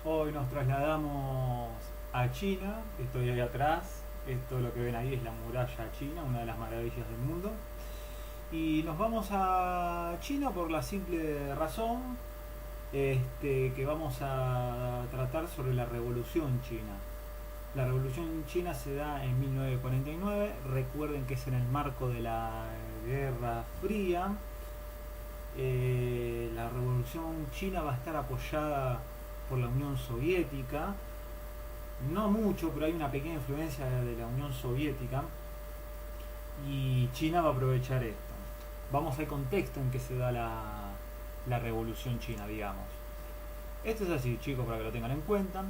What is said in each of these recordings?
Hoy nos trasladamos a China, estoy ahí atrás, esto lo que ven ahí es la muralla china, una de las maravillas del mundo. Y nos vamos a China por la simple razón que vamos a tratar sobre la Revolución China. La Revolución China se da en 1949, recuerden que es en el marco de la Guerra Fría. La Revolución China va a estar apoyada por la Unión Soviética, no mucho, pero hay una pequeña influencia de la Unión Soviética y China va a aprovechar esto. Vamos al contexto en que se da la Revolución China, digamos. Esto es así, chicos, para que lo tengan en cuenta.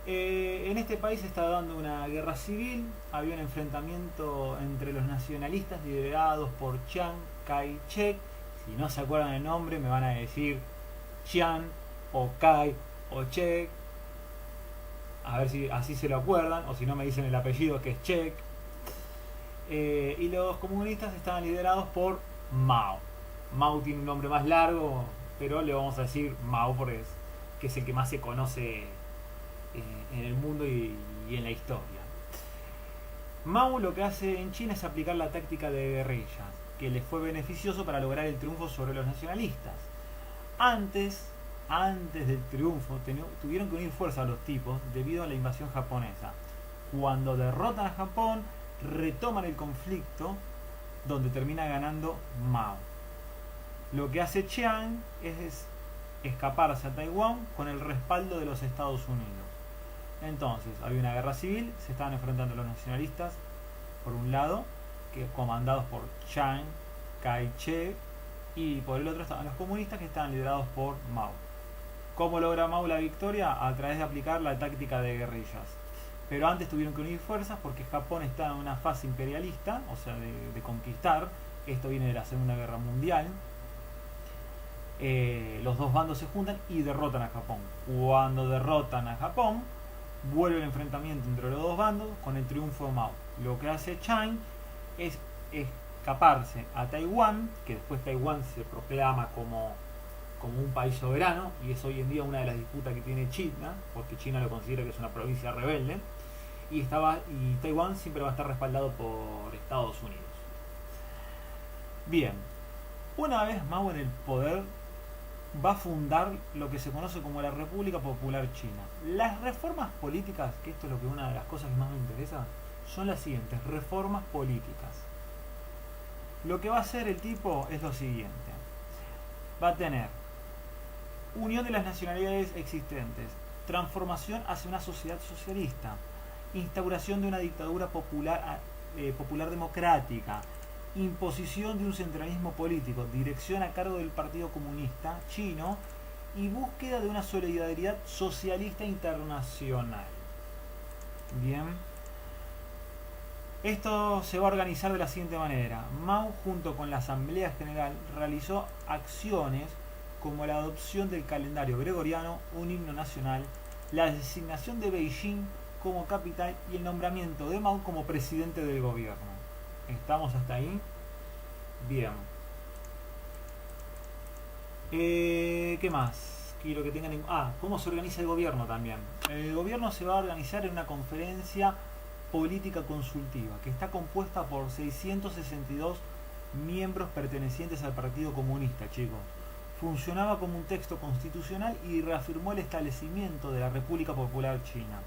En este país se está dando una guerra civil, había un enfrentamiento entre los nacionalistas liderados por Chiang Kai-shek. Si no se acuerdan el nombre, me van a decir Chiang o Kai o Che, a ver si así se lo acuerdan, o si no me dicen el apellido que es Che. Y los comunistas estaban liderados por Mao. Mao tiene un nombre más largo, pero le vamos a decir Mao porque que es el que más se conoce en el mundo y en la historia. Mao lo que hace en China es aplicar la táctica de guerrillas, que les fue beneficioso para lograr el triunfo sobre los nacionalistas. Antes del triunfo tuvieron que unir fuerza a los tipos debido a la invasión japonesa. Cuando derrotan a Japón, retoman el conflicto donde termina ganando Mao. Lo que hace Chiang es escaparse a Taiwán con el respaldo de los Estados Unidos. Entonces, había una guerra civil, se estaban enfrentando los nacionalistas, por un lado, que comandados por Chiang Kai-shek, y por el otro estaban los comunistas que estaban liderados por Mao. ¿Cómo logra Mao la victoria? A través de aplicar la táctica de guerrillas. Pero antes tuvieron que unir fuerzas porque Japón está en una fase imperialista, o sea, de conquistar. Esto viene de la Segunda Guerra Mundial. Los dos bandos se juntan y derrotan a Japón. Cuando derrotan a Japón, vuelve el enfrentamiento entre los dos bandos con el triunfo de Mao. Lo que hace Chiang es escaparse a Taiwán, que después Taiwán se proclama como un país soberano, y es hoy en día una de las disputas que tiene China, porque China lo considera que es una provincia rebelde, y Taiwán siempre va a estar respaldado por Estados Unidos. Bien, una vez Mao en el poder, va a fundar lo que se conoce como la República Popular China. Las reformas políticas, que esto es lo que una de las cosas que más me interesa, son las siguientes: reformas políticas. Lo que va a hacer el tipo es lo siguiente: va a tener unión de las nacionalidades existentes, transformación hacia una sociedad socialista, instauración de una dictadura popular democrática, imposición de un centralismo político, dirección a cargo del Partido Comunista Chino y búsqueda de una solidaridad socialista internacional. Bien. Esto se va a organizar de la siguiente manera. Mao, junto con la Asamblea General, realizó acciones como la adopción del calendario gregoriano, un himno nacional, la designación de Beijing como capital y el nombramiento de Mao como presidente del gobierno. ¿Estamos hasta ahí? Bien. ¿Qué más? Quiero que tengan ¿cómo se organiza el gobierno también? El gobierno se va a organizar en una conferencia política consultiva que está compuesta por 662 miembros pertenecientes al Partido Comunista, chicos. Funcionaba como un texto constitucional y reafirmó el establecimiento de la República Popular China.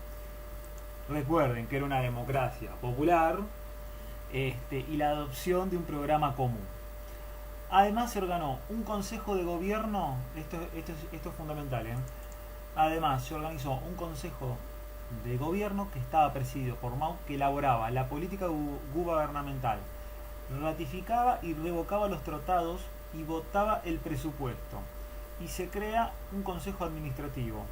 Recuerden que era una democracia popular, y la adopción de un programa común. Además se organó un consejo de gobierno, esto es fundamental, además se organizó un consejo de gobierno que estaba presidido por Mao, que elaboraba la política gubernamental, ratificaba y revocaba los tratados y votaba el presupuesto. Y se crea un consejo administrativo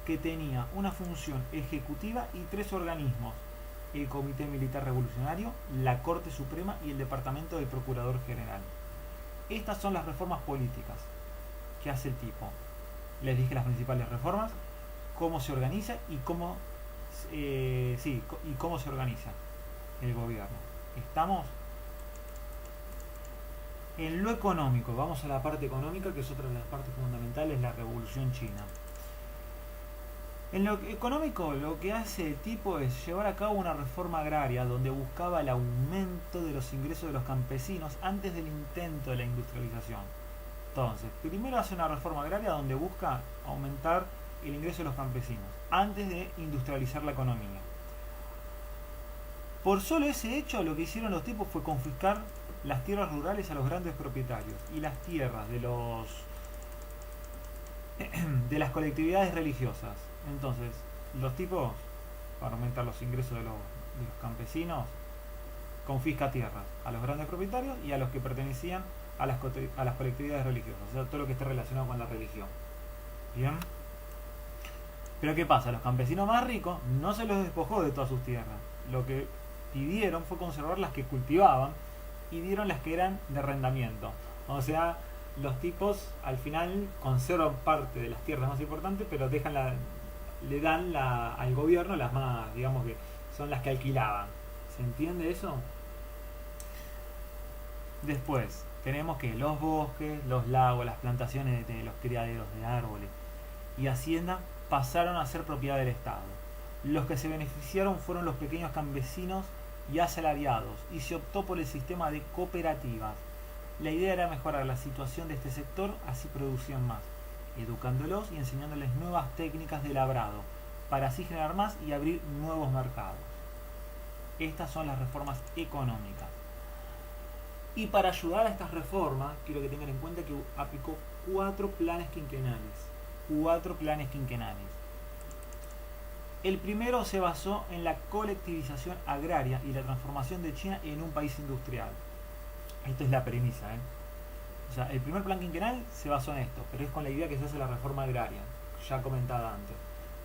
que tenía una función ejecutiva y 3 organismos: el Comité Militar Revolucionario, la Corte Suprema y el Departamento del Procurador General. Estas son las reformas políticas que hace el tipo. Les dije las principales reformas, cómo se organiza y cómo se organiza el gobierno. ¿Estamos? En lo económico, vamos a la parte económica, que es otra de las partes fundamentales, la Revolución China. En lo económico, lo que hace el tipo es llevar a cabo una reforma agraria donde buscaba el aumento de los ingresos de los campesinos antes del intento de la industrialización. Entonces, primero hace una reforma agraria donde busca aumentar el ingreso de los campesinos antes de industrializar la economía. Por solo ese hecho, lo que hicieron los tipos fue confiscar las tierras rurales a los grandes propietarios y las tierras de las colectividades religiosas. Entonces, los tipos, para aumentar los ingresos de los campesinos, confisca tierras a los grandes propietarios y a los que pertenecían a las colectividades religiosas, o sea, todo lo que esté relacionado con la religión. Bien. Pero ¿qué pasa? Los campesinos más ricos no se los despojó de todas sus tierras. Lo que pidieron fue conservar las que cultivaban y dieron las que eran de arrendamiento. O sea, los tipos al final conservan parte de las tierras más importantes, pero le dan al gobierno las más, digamos que son las que alquilaban. ¿Se entiende eso? Después tenemos que los bosques, los lagos, las plantaciones de los criaderos de árboles y hacienda pasaron a ser propiedad del Estado. Los que se beneficiaron fueron los pequeños campesinos y asalariados, y se optó por el sistema de cooperativas. La idea era mejorar la situación de este sector, así producían más, educándolos y enseñándoles nuevas técnicas de labrado, para así generar más y abrir nuevos mercados. Estas son las reformas económicas. Y para ayudar a estas reformas, quiero que tengan en cuenta que aplicó 4 planes quinquenales. 4 planes quinquenales. El primero se basó en la colectivización agraria y la transformación de China en un país industrial. Esta es la premisa, O sea, el primer plan quinquenal se basó en esto, pero es con la idea que se hace la reforma agraria, ya comentada antes.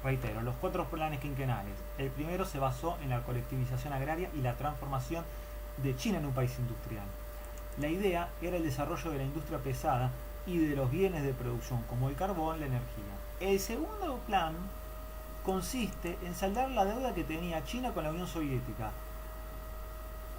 Reitero, los 4 planes quinquenales. El primero se basó en la colectivización agraria y la transformación de China en un país industrial. La idea era el desarrollo de la industria pesada y de los bienes de producción, como el carbón, la energía. El segundo plan consiste en saldar la deuda que tenía China con la Unión Soviética.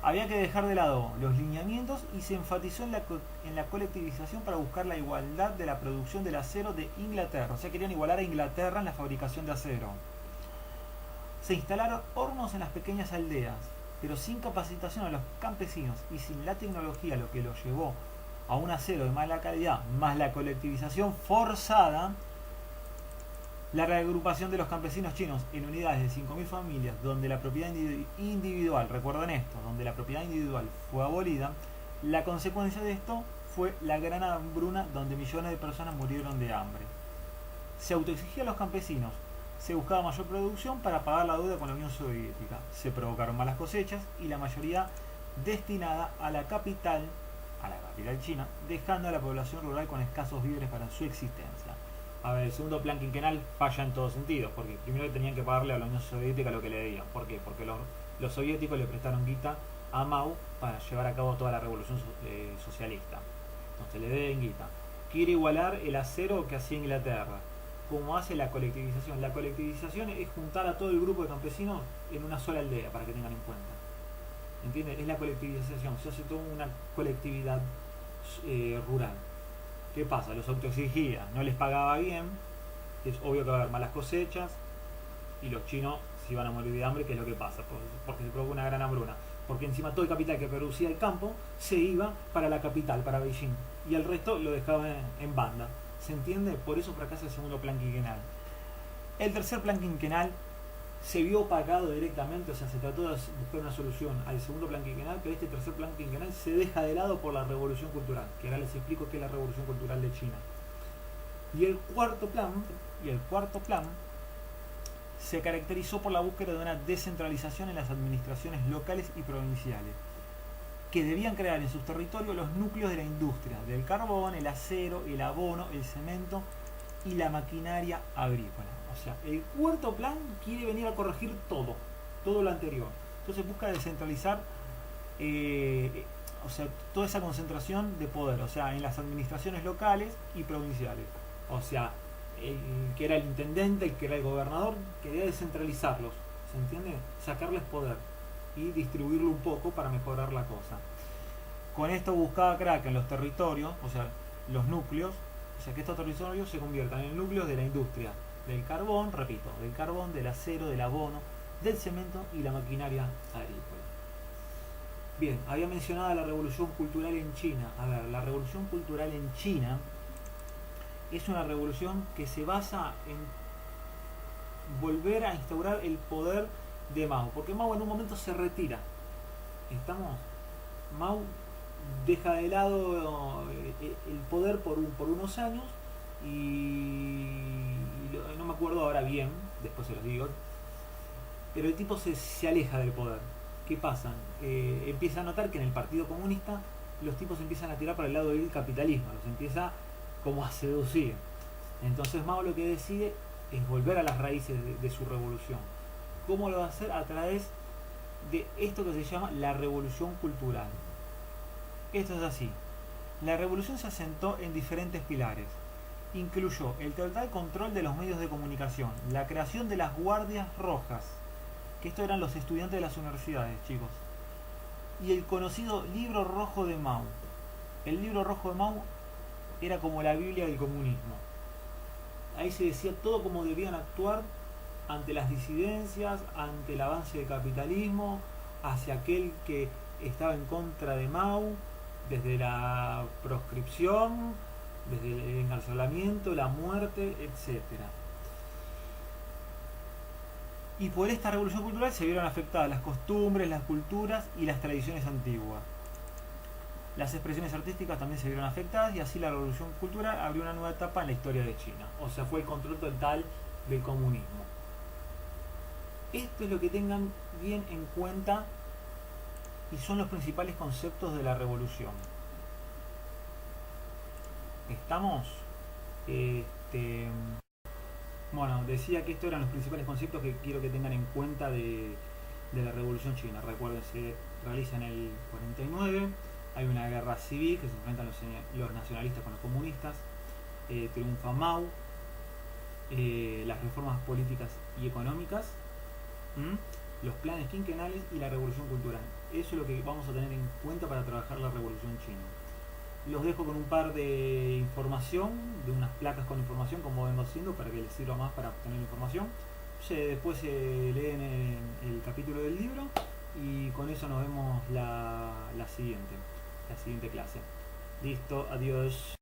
Había que dejar de lado los lineamientos y se enfatizó en la colectivización para buscar la igualdad de la producción del acero de Inglaterra. O sea, querían igualar a Inglaterra en la fabricación de acero. Se instalaron hornos en las pequeñas aldeas, pero sin capacitación a los campesinos y sin la tecnología, lo que los llevó a un acero de mala calidad, más la colectivización forzada. La reagrupación de los campesinos chinos en unidades de 5.000 familias, donde la propiedad individual, recuerden esto, donde la propiedad individual fue abolida, la consecuencia de esto fue la gran hambruna, donde millones de personas murieron de hambre. Se autoexigía a los campesinos, se buscaba mayor producción para pagar la deuda con la Unión Soviética, se provocaron malas cosechas y la mayoría destinada a la capital china, dejando a la población rural con escasos víveres para su existencia. A ver, el segundo plan quinquenal falla en todos sentidos, porque primero tenían que pagarle a la Unión Soviética lo que le debían. ¿Por qué? Porque los soviéticos le prestaron guita a Mao para llevar a cabo toda la revolución socialista. Entonces le deben guita. Quiere igualar el acero que hacía Inglaterra. ¿Cómo hace la colectivización? La colectivización es juntar a todo el grupo de campesinos en una sola aldea, para que tengan en cuenta. ¿Entiendes? Es la colectivización. Se hace toda una colectividad rural. ¿Qué pasa? Los autoexigía, no les pagaba bien, es obvio que va a haber malas cosechas y los chinos se iban a morir de hambre, que es lo que pasa, porque se provoca una gran hambruna, porque encima todo el capital que producía el campo se iba para la capital, para Beijing, y el resto lo dejaban en banda. ¿Se entiende? Por eso fracasa el segundo plan quinquenal. El tercer plan quinquenal se vio opacado directamente, o sea, se trató de buscar una solución al segundo plan quinquenal, pero este tercer plan quinquenal se deja de lado por la revolución cultural, que ahora les explico qué es la revolución cultural de China. Y el cuarto plan se caracterizó por la búsqueda de una descentralización en las administraciones locales y provinciales, que debían crear en sus territorios los núcleos de la industria, del carbón, el acero, el abono, el cemento y la maquinaria agrícola. O sea, el cuarto plan quiere venir a corregir todo lo anterior. Entonces busca descentralizar toda esa concentración de poder, o sea, en las administraciones locales y provinciales. O sea, el que era el intendente, el que era el gobernador, quería descentralizarlos, ¿se entiende? Sacarles poder y distribuirlo un poco para mejorar la cosa. Con esto buscaba crear que en los territorios, o sea, los núcleos, o sea, que estos territorios se conviertan en núcleos de la industria, del carbón, repito, del carbón, del acero, del abono, del cemento y la maquinaria agrícola. Bien, había mencionado la revolución cultural en China. A ver, la revolución cultural en China es una revolución que se basa en volver a instaurar el poder de Mao, porque Mao en un momento se retira. ¿Estamos? Mao deja de lado el poder por unos años y no me acuerdo ahora bien, después se los digo, pero el tipo se aleja del poder. ¿Qué pasa? Empieza a notar que en el Partido Comunista los tipos empiezan a tirar para el lado del capitalismo, los empieza como a seducir. Entonces Mao lo que decide es volver a las raíces de su revolución. ¿Cómo lo va a hacer? A través de esto que se llama la revolución cultural. Esto es así. La revolución se asentó en diferentes pilares. Incluyó el total control de los medios de comunicación, la creación de las guardias rojas, que estos eran los estudiantes de las universidades, chicos, y el conocido libro rojo de Mao. El libro rojo de Mao era como la Biblia del comunismo. Ahí se decía todo cómo debían actuar ante las disidencias, ante el avance del capitalismo, hacia aquel que estaba en contra de Mao, desde la proscripción, desde el encarcelamiento, la muerte, etcétera. Y por esta revolución cultural se vieron afectadas las costumbres, las culturas y las tradiciones antiguas. Las expresiones artísticas también se vieron afectadas y así la revolución cultural abrió una nueva etapa en la historia de China. O sea, fue el control total del comunismo. Esto es lo que tengan bien en cuenta y son los principales conceptos de la revolución. ¿Estamos? Bueno, decía que estos eran los principales conceptos que quiero que tengan en cuenta de la Revolución China. Recuerden, se realiza en el 49, hay una guerra civil que se enfrentan los nacionalistas con los comunistas, triunfa Mao, las reformas políticas y económicas, los planes quinquenales y la revolución cultural. Eso es lo que vamos a tener en cuenta para trabajar la Revolución China. Los dejo con un par de información, de unas placas con información, como vengo haciendo, para que les sirva más para obtener información. Después se leen el capítulo del libro y con eso nos vemos la siguiente clase. Listo, adiós.